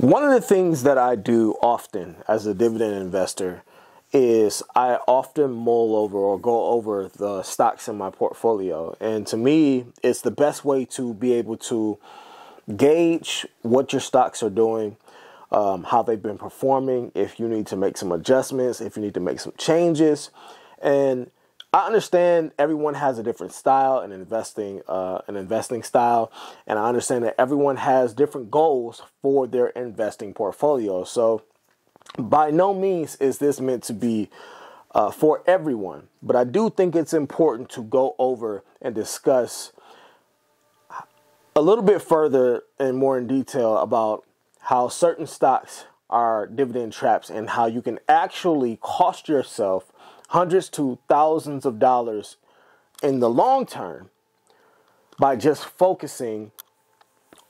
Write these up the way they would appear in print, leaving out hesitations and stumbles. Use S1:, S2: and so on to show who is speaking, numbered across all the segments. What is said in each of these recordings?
S1: One of the things that I do often as a dividend investor is I often mull over or go over the stocks in my portfolio. And to me, it's the best way to be able to gauge what your stocks are doing, how they've been performing, if you need to make some adjustments, if you need to make some changes. And I understand everyone has a different style in investing style, and I understand that everyone has different goals for their investing portfolio. So by no means is this meant to be for everyone, but I do think it's important to go over and discuss a little bit further and more in detail about how certain stocks are dividend traps and how you can actually cost yourself hundreds to thousands of dollars in the long term by just focusing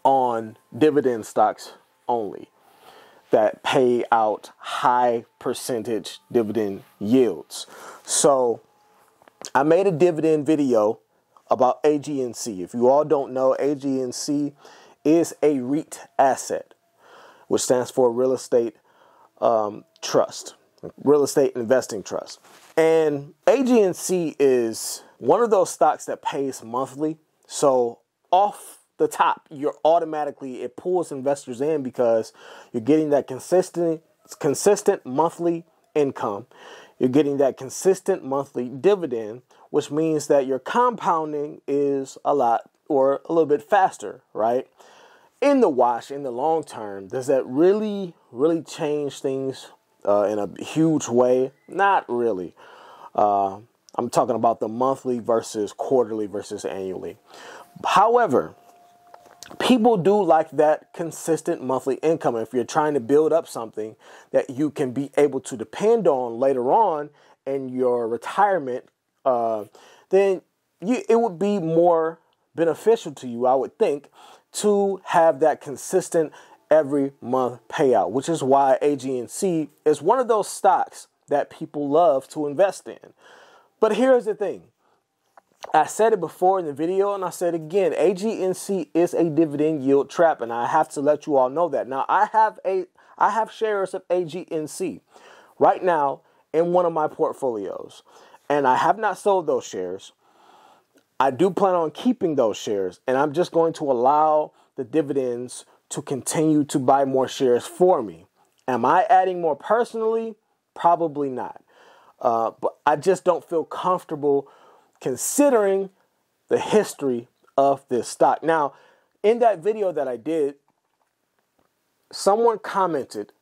S1: on dividend stocks only that pay out high percentage dividend yields. So I made a dividend video about AGNC. If you all don't know, AGNC is a REIT asset, which stands for Real Estate Trust, Real Estate Investing Trust. And AGNC is one of those stocks that pays monthly. So off the top, it pulls investors in because you're getting that consistent monthly income. You're getting that consistent monthly dividend, which means that your compounding is a little bit faster, right? In the long term, does that really change things in a huge way? Not really. I'm talking about the monthly versus quarterly versus annually. However, people do like that consistent monthly income. If you're trying to build up something that you can be able to depend on later on in your retirement, then it would be more beneficial to you, I would think, to have that consistent every month payout, which is why AGNC is one of those stocks that people love to invest in. But here's the thing. I said it before in the video and I said again, AGNC is a dividend yield trap, and I have to let you all know that. Now, I have shares of AGNC right now in one of my portfolios, and I have not sold those shares. I do plan on keeping those shares, and I'm just going to allow the dividends to continue to buy more shares for me. Am I adding more personally? Probably not. But I just don't feel comfortable considering the history of this stock. Now, in that video that I did, someone commented,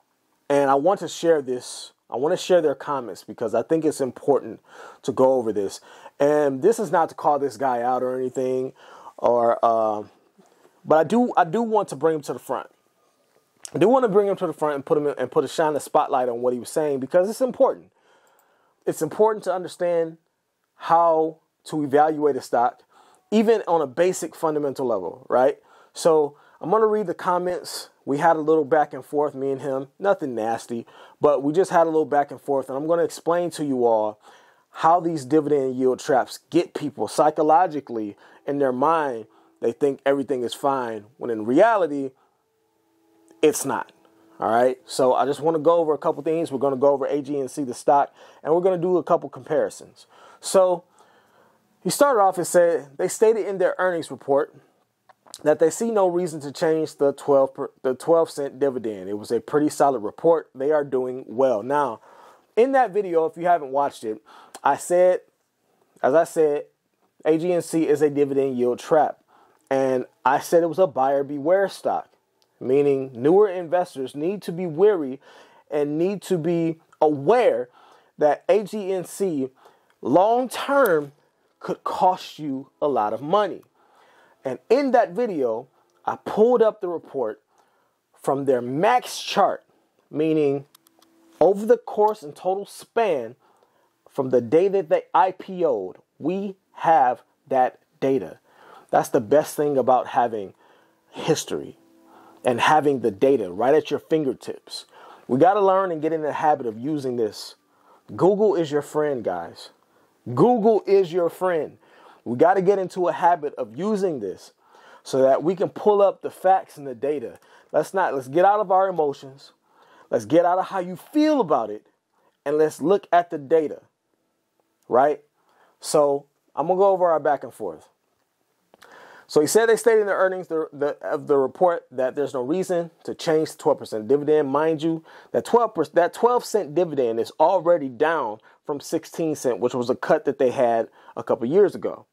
S1: and I want to share this. I want to share their comments because I think it's important to go over this. And this is not to call this guy out or anything, but I do want to bring him to the front. I do want to bring him to the front and shine a spotlight on what he was saying, because it's important. It's important to understand how to evaluate a stock, even on a basic fundamental level, right? So I'm going to read the comments. We had a little back and forth, me and him, nothing nasty, but we just had a little back and forth. And I'm going to explain to you all how these dividend yield traps get people psychologically in their mind. They think everything is fine when in reality, it's not. All right. So I just want to go over a couple things. We're going to go over AGNC, the stock, and we're going to do a couple comparisons. So he started off and said they stated in their earnings report that they see no reason to change the 12-cent dividend. It was a pretty solid report. They are doing well. Now, in that video, if you haven't watched it, as I said, AGNC is a dividend yield trap. And I said it was a buyer beware stock, meaning newer investors need to be wary and need to be aware that AGNC long-term could cost you a lot of money. And in that video, I pulled up the report from their max chart, meaning over the course and total span from the day that they IPO'd, we have that data. That's the best thing about having history and having the data right at your fingertips. We got to learn and get in the habit of using this. Google is your friend, guys. Google is your friend. We got to get into a habit of using this so that we can pull up the facts and the data let's get out of our emotions. Let's get out of how you feel about it. And let's look at the data. Right? So I'm going to go over our back and forth. So he said they stated in the earnings of the report that there's no reason to change the 12% dividend. Mind you, that 12-cent dividend is already down from 16 cents, which was a cut that they had a couple years ago,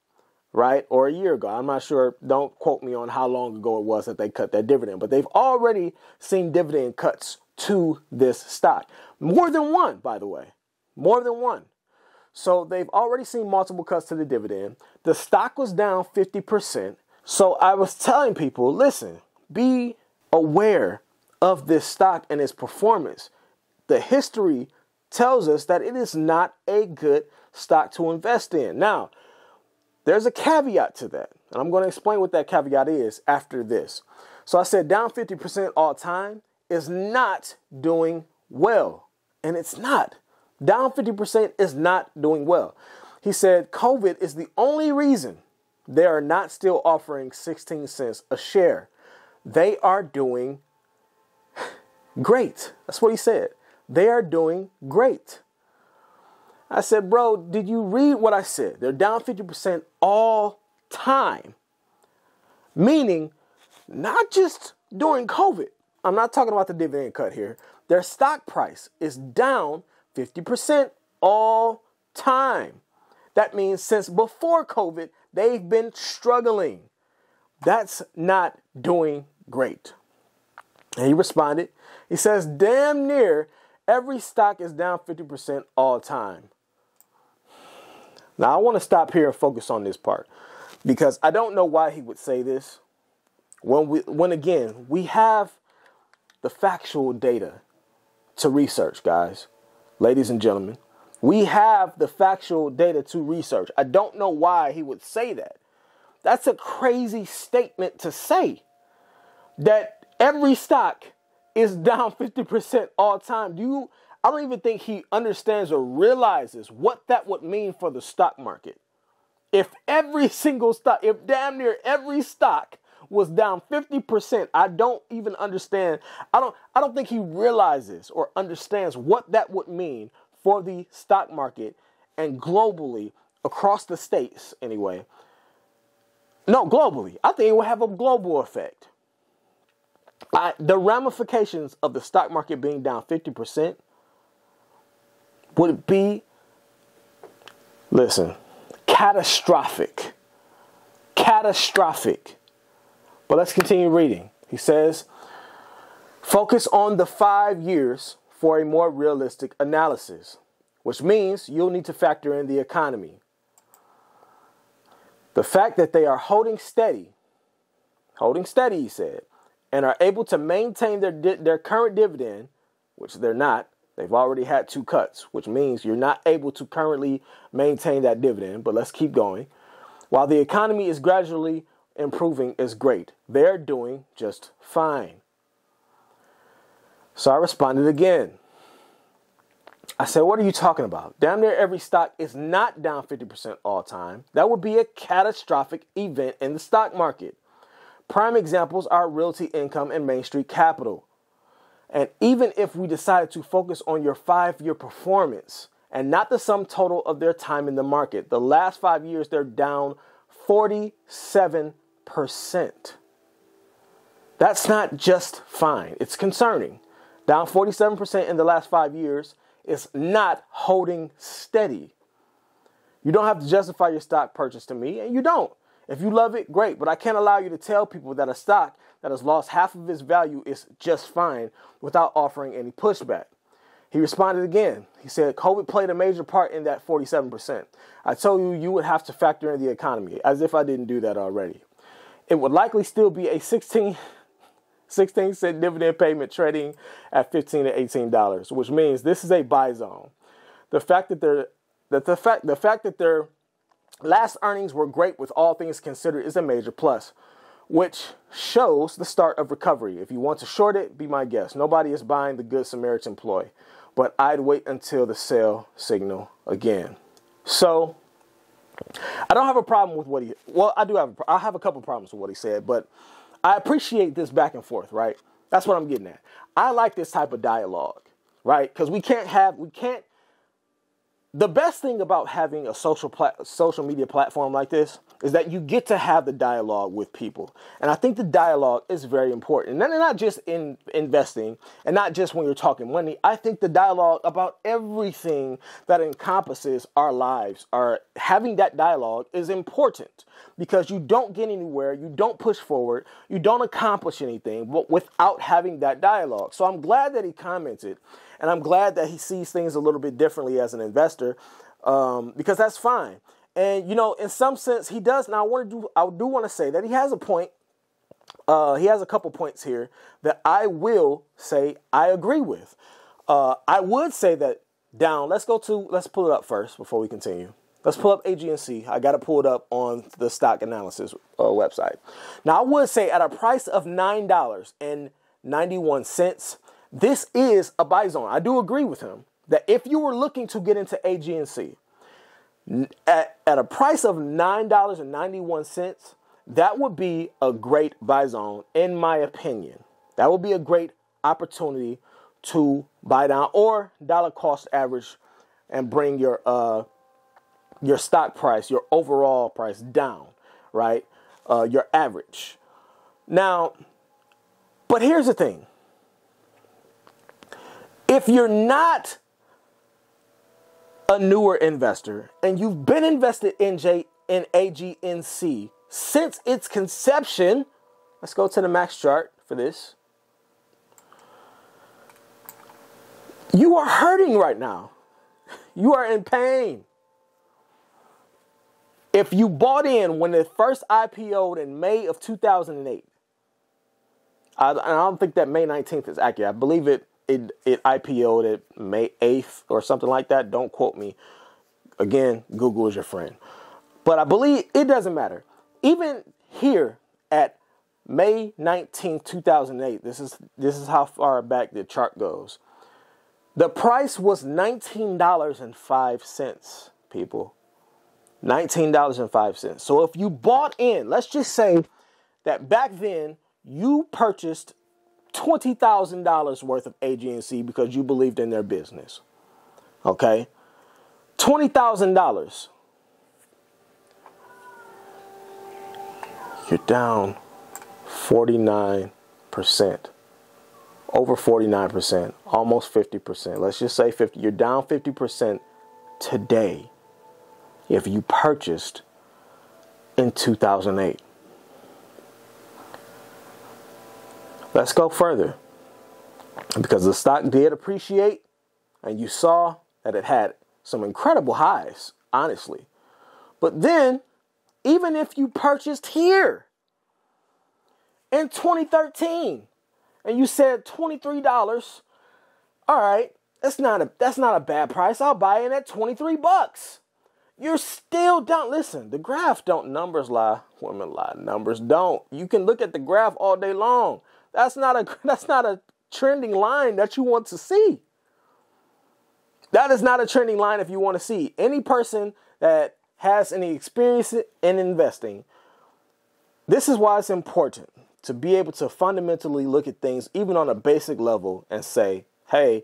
S1: right? Or a year ago. I'm not sure. Don't quote me on how long ago it was that they cut that dividend. But they've already seen dividend cuts to this stock. More than one, by the way. More than one. So they've already seen multiple cuts to the dividend. The stock was down 50%. So I was telling people, listen, be aware of this stock and its performance. The history tells us that it is not a good stock to invest in. Now, there's a caveat to that, and I'm going to explain what that caveat is after this. So I said down 50% all time is not doing well, and it's not. Down 50% is not doing well. He said COVID is the only reason they are not still offering 16 cents a share. They are doing great. That's what he said. They are doing great. I said, bro, did you read what I said? They're down 50% all time. Meaning, not just during COVID. I'm not talking about the dividend cut here. Their stock price is down 50% all time. That means since before COVID, they've been struggling. That's not doing great. And he responded. He says, damn near every stock is down 50% all time. Now, I want to stop here and focus on this part because I don't know why he would say this. When again, we have the factual data to research, guys, ladies and gentlemen. We have the factual data to research. I don't know why he would say that. That's a crazy statement to say, that every stock is down 50% all time. I don't even think he understands or realizes what that would mean for the stock market. If every single stock, if damn near every stock was down 50%, I don't even understand. I don't think he realizes or understands what that would mean for the stock market and globally, across the states anyway. No, globally. I think it will have a global effect. The ramifications of the stock market being down 50% would be, listen, catastrophic. Catastrophic. But let's continue reading. He says, focus on the 5 years for a more realistic analysis, which means you'll need to factor in the economy. The fact that they are holding steady, he said, and are able to maintain their current dividend, which they're not. They've already had 2 cuts, which means you're not able to currently maintain that dividend. But let's keep going. While the economy is gradually improving, is great. They're doing just fine. So I responded again. I said, what are you talking about? Damn near every stock is not down 50% all time. That would be a catastrophic event in the stock market. Prime examples are Realty Income and Main Street Capital. And even if we decided to focus on your 5-year performance and not the sum total of their time in the market, the last 5 years, they're down 47%. That's not just fine. It's concerning. Down 47% in the last 5 years is not holding steady. You don't have to justify your stock purchase to me, and you don't. If you love it, great, but I can't allow you to tell people that a stock that has lost half of its value is just fine without offering any pushback. He responded again. He said, COVID played a major part in that 47%. I told you you would have to factor in the economy, as if I didn't do that already. It would likely still be a 16-cent dividend payment trading at $15 to $18, which means this is a buy zone. The fact that their last earnings were great with all things considered is a major plus, which shows the start of recovery. If you want to short it, be my guest. Nobody is buying the Good Samaritan ploy, but I'd wait until the sell signal again. So I don't have a problem with I have a couple problems with what he said, but I appreciate this back and forth, right? That's what I'm getting at. I like this type of dialogue, right? Because the best thing about having a social media platform like this is that you get to have the dialogue with people. And I think the dialogue is very important. And not just in investing and not just when you're talking money. I think the dialogue about everything that encompasses our lives, having that dialogue is important because you don't get anywhere, you don't push forward, you don't accomplish anything without having that dialogue. So I'm glad that he commented, and I'm glad that he sees things a little bit differently as an investor, because that's fine. And, in some sense, he does. Now, I do want to say that he has a point. He has a couple points here that I will say I agree with. I would say that let's pull it up first before we continue. Let's pull up AGNC. I got to pull it up on the stock analysis website. Now, I would say at a price of $9.91, this is a buy zone. I do agree with him that if you were looking to get into AGNC, at a price of $9.91, that would be a great buy zone, in my opinion. That would be a great opportunity to buy down or dollar cost average and bring your stock price, your overall price down, right? Your average. Now, but here's the thing. If you're not a newer investor and you've been invested in AGNC since its conception, let's go to the max chart for this. You are hurting right now. You are in pain. If you bought in when it first IPO'd in May of 2008, I don't think that May 19th is accurate. I believe it IPO'd at May 8th or something like that. Don't quote me. Again, Google is your friend. But I believe it doesn't matter. Even here at May 19th, 2008, this is how far back the chart goes. The price was $19.05, people. $19.05. So if you bought in, let's just say that back then you purchased $20,000 worth of AGNC because you believed in their business. Okay? $20,000. You're down 49%. Over 49%. Almost 50%. Let's just say 50. You're down 50% today if you purchased in 2008. Let's go further, because the stock did appreciate, and you saw that it had some incredible highs, honestly. But then, even if you purchased here in 2013, and you said $23, all right, that's not a bad price. I'll buy it at $23. You're still down. Listen, the graph don't. Numbers lie. Women lie. Numbers don't. You can look at the graph all day long. That's not a trending line that you want to see. That is not a trending line if you want to see. Any person that has any experience in investing, this is why it's important to be able to fundamentally look at things even on a basic level and say, hey,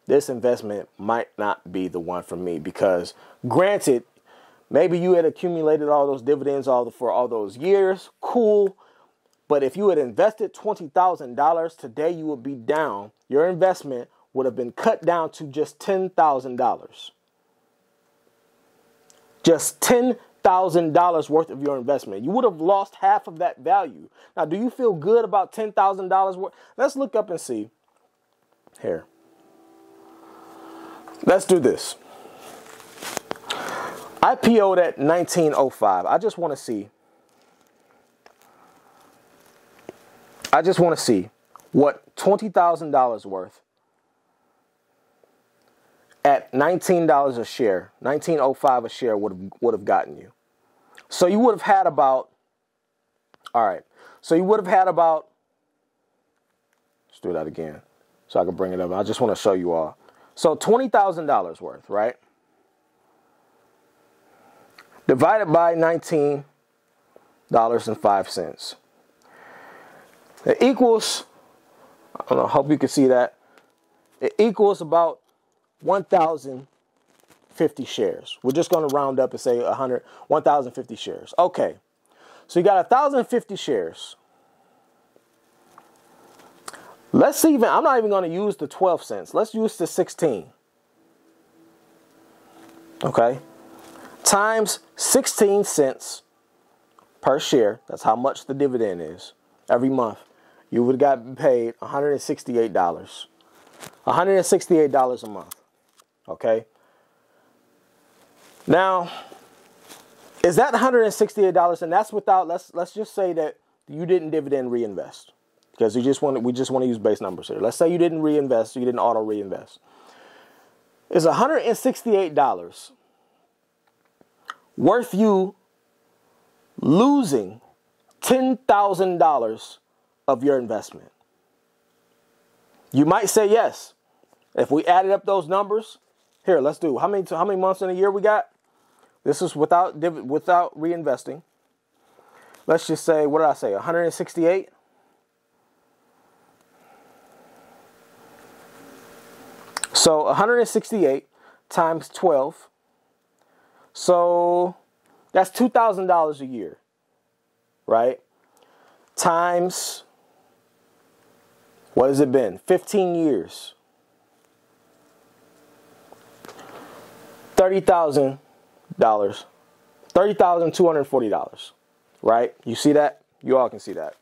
S1: this investment might not be the one for me. Because granted, maybe you had accumulated all those dividends for all those years. Cool. But if you had invested $20,000 today, you would be down. Your investment would have been cut down to just $10,000. Just $10,000 worth of your investment. You would have lost half of that value. Now, do you feel good about $10,000 worth? Let's look up and see. Here. Let's do this. IPO'd at 1905. I just want to see what $20,000 worth at $19 a share, $19.05 a share would have gotten you. So you would have had about, let's do that again so I can bring it up. I just want to show you all. So $20,000 worth, right? Divided by $19.05. It equals I don't know, I hope you can see that. It equals about 1,050 shares. We're just going to round up and say 1,050 shares. Okay, so you got 1,050 shares. Let's even, I'm not even going to use the 12 cents. Let's use the 16. Okay, times 16 cents per share. That's how much the dividend is every month. You would have gotten paid $168. $168 a month. Okay. Now, is that $168? And that's without, let's just say that you didn't dividend reinvest, because we just want to use base numbers here. Let's say you didn't reinvest, you didn't auto reinvest. Is $168 worth you losing $10,000 of your investment? You might say yes. If we added up those numbers, here, let's do how many months in a year we got? This is without reinvesting. Let's just say, what did I say? 168. So 168 times 12. So that's $2,000 a year, right? Times, what has it been? 15 years. $30,000. $30,240, right? You see that? You all can see that.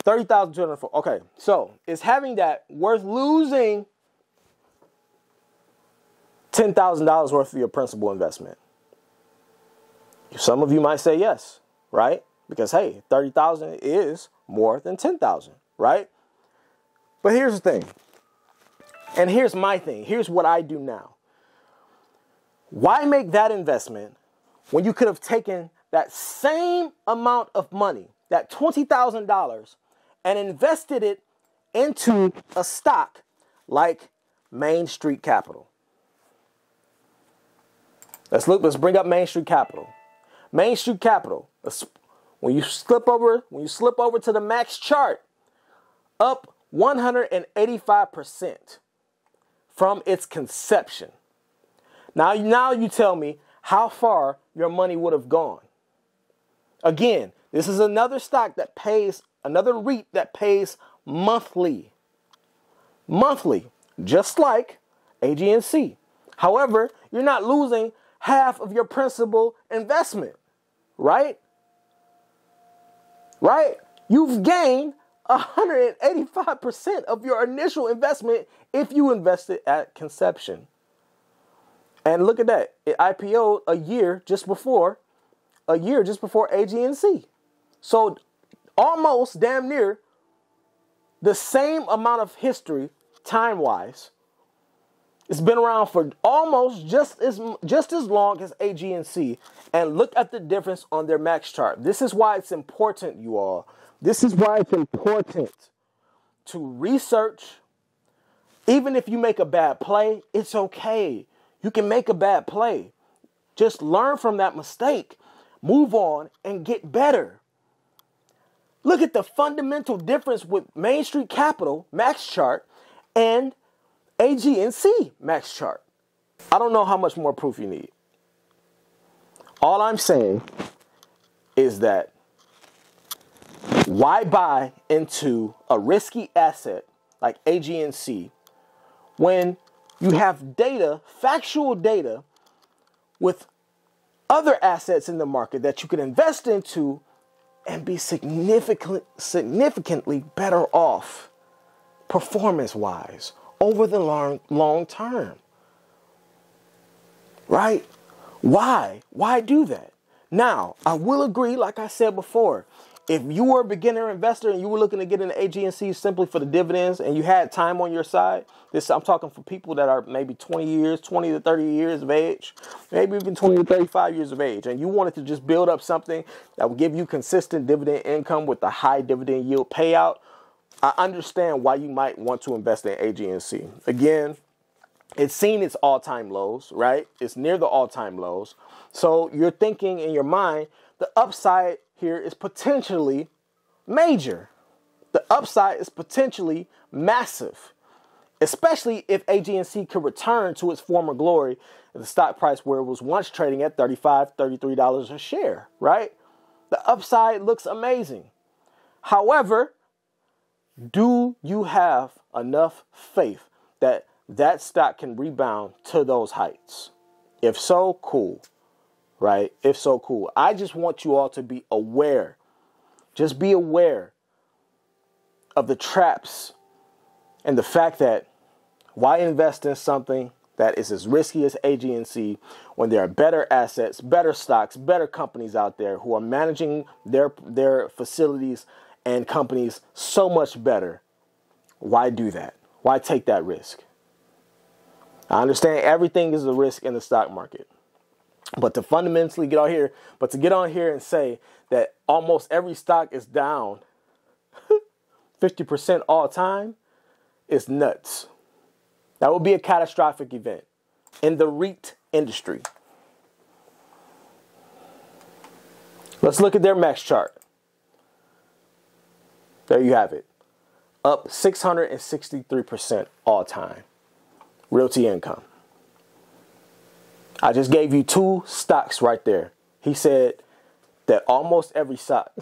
S1: $30,240. Okay, so is having that worth losing $10,000 worth of your principal investment? Some of you might say yes, right? Because hey, 30,000 is more than 10,000, right? But here's the thing. And here's my thing. Here's what I do now. Why make that investment when you could have taken that same amount of money, that $20,000, and invested it into a stock like Main Street Capital? Let's bring up Main Street Capital. Main Street Capital, when you slip over to the max chart, up 185% from its conception. Now you tell me how far your money would have gone. Again, this is another stock that pays, another REIT that pays monthly. Monthly, just like AGNC. However, you're not losing half of your principal investment, right? Right? You've gained 185% of your initial investment if you invested at conception. And look at that. It IPO'd a year just before AGNC. So almost damn near the same amount of history time-wise. It's been around for almost just as long as AGNC. And look at the difference on their max chart. This is why it's important, you all. This is why it's important to research. Even if you make a bad play, it's okay. You can make a bad play. Just learn from that mistake, move on, and get better. Look at the fundamental difference with Main Street Capital max chart and AGNC max chart. I don't know how much more proof you need. All I'm saying is that why buy into a risky asset like AGNC when you have data, factual data, with other assets in the market that you can invest into and be significantly better off performance-wise over the long term? Right? Why? Why do that? Now, I will agree, like I said before, if you were a beginner investor and you were looking to get into AGNC simply for the dividends and you had time on your side, I'm talking for people that are maybe 20 to 30 years of age, maybe even 20 to 35 years of age, and you wanted to just build up something that would give you consistent dividend income with a high dividend yield payout, I understand why you might want to invest in AGNC. Again, it's seen its all-time lows, right? It's near the all-time lows. So you're thinking in your mind, the upside here is potentially major. The upside is potentially massive, especially if AGNC could return to its former glory at the stock price where it was once trading at $35, $33 a share, right? The upside looks amazing. However, do you have enough faith that that stock can rebound to those heights? If so, cool, right? If so, cool. I just want you all to be aware. Just be aware of the traps and the fact that why invest in something that is as risky as AGNC when there are better assets, better stocks, better companies out there who are managing their facilities and companies so much better? Why do that? Why take that risk? I understand everything is a risk in the stock market, but to fundamentally get on here and say that almost every stock is down 50% all time is nuts. That would be a catastrophic event in the REIT industry. Let's look at their max chart. There you have it. Up 663% all time. Realty Income. I just gave you two stocks right there. He said that almost every stock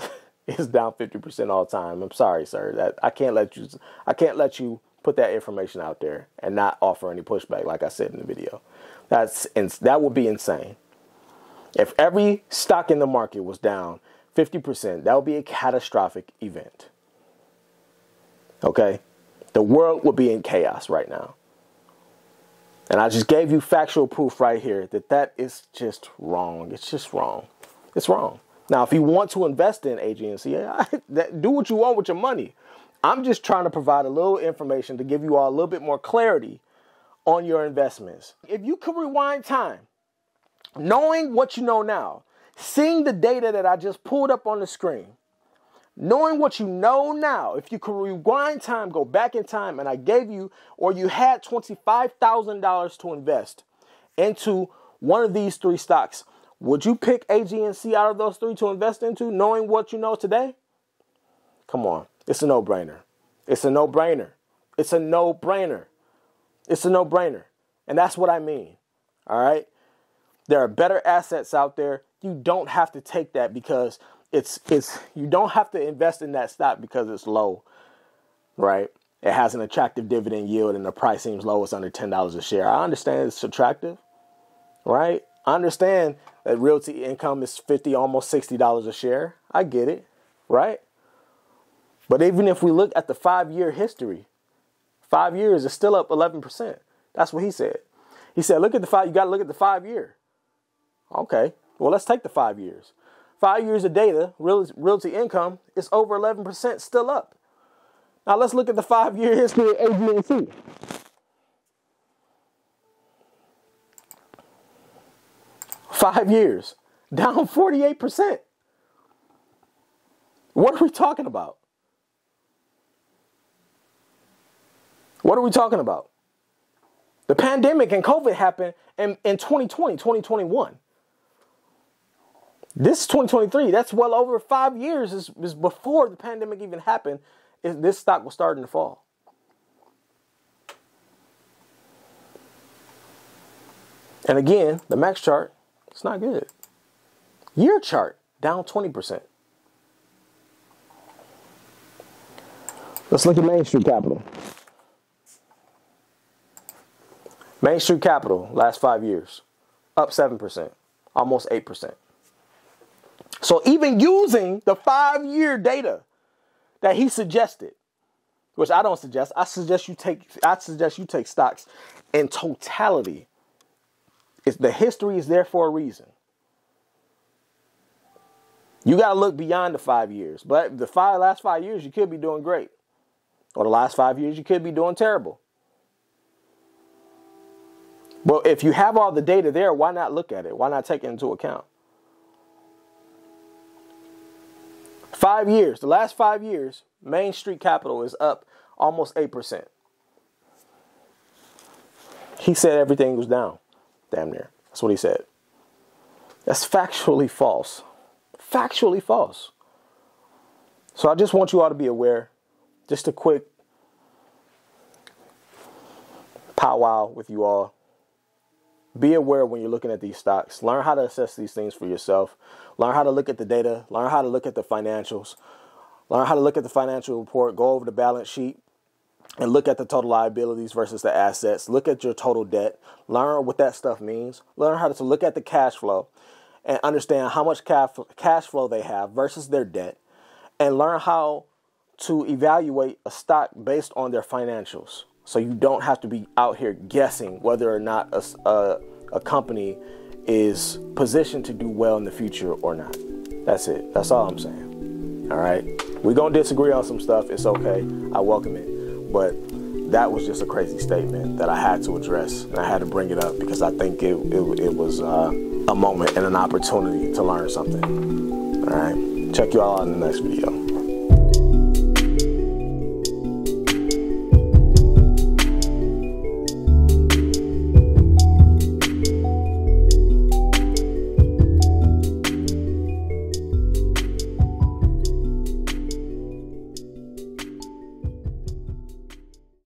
S1: is down 50% all time. I'm sorry, sir. That I can't let you put that information out there and not offer any pushback, like I said in the video. That would be insane. If every stock in the market was down 50%, that would be a catastrophic event. Okay? The world would be in chaos right now. And I just gave you factual proof right here that is just wrong. It's just wrong. It's wrong. Now, if you want to invest in AGNC, do what you want with your money. I'm just trying to provide a little information to give you all a little bit more clarity on your investments. If you could rewind time, knowing what you know now, seeing the data that I just pulled up on the screen, knowing what you know now, if you could rewind time, go back in time, and I gave you, or you had $25,000 to invest into one of these three stocks, would you pick AGNC out of those three to invest into, knowing what you know today? Come on. It's a no-brainer. It's a no-brainer. It's a no-brainer. It's a no-brainer. And that's what I mean. All right? There are better assets out there. You don't have to take that because you don't have to invest in that stock because it's low, right? It has an attractive dividend yield and the price seems low. It's under $10 a share. I understand it's attractive, right? I understand that Realty Income is $50, almost $60 a share. I get it, right? But even if we look at the 5-year history, 5 years is still up 11%. That's what he said. He said, look at the 5, you got to look at the 5 year. Okay, well, let's take the 5 years. 5 years of data, Realty Income is over 11% still up. Now let's look at the 5-year history of AGNC. Five years, down 48%. What are we talking about? What are we talking about? The pandemic and COVID happened in 2020, 2021. This is 2023. That's well over 5 years is before the pandemic even happened. This stock was starting to fall. And again, the max chart, it's not good. Year chart, down 20%. Let's look at Main Street Capital. Main Street Capital, last 5 years, up 7%, almost 8%. So even using the 5-year data that he suggested, which I don't suggest, I suggest you take stocks in totality. The history is there for a reason. You got to look beyond the 5 years. But the last 5 years, you could be doing great. Or the last 5 years, you could be doing terrible. Well, if you have all the data there, why not look at it? Why not take it into account? 5 years, the last 5 years, Main Street Capital is up almost 8%. He said everything was down. Damn near. That's what he said. That's factually false. Factually false. So I just want you all to be aware. Just a quick powwow with you all. Be aware when you're looking at these stocks. Learn how to assess these things for yourself. Learn how to look at the data. Learn how to look at the financials. Learn how to look at the financial report. Go over the balance sheet and look at the total liabilities versus the assets. Look at your total debt. Learn what that stuff means. Learn how to look at the cash flow and understand how much cash flow they have versus their debt. And learn how to evaluate a stock based on their financials. So you don't have to be out here guessing whether or not a company is positioned to do well in the future or not. That's it. That's all I'm saying. All right. We're going to disagree on some stuff. It's okay. I welcome it. But that was just a crazy statement that I had to address. And I had to bring it up because I think it was a moment and an opportunity to learn something. All right. Check you all out in the next video.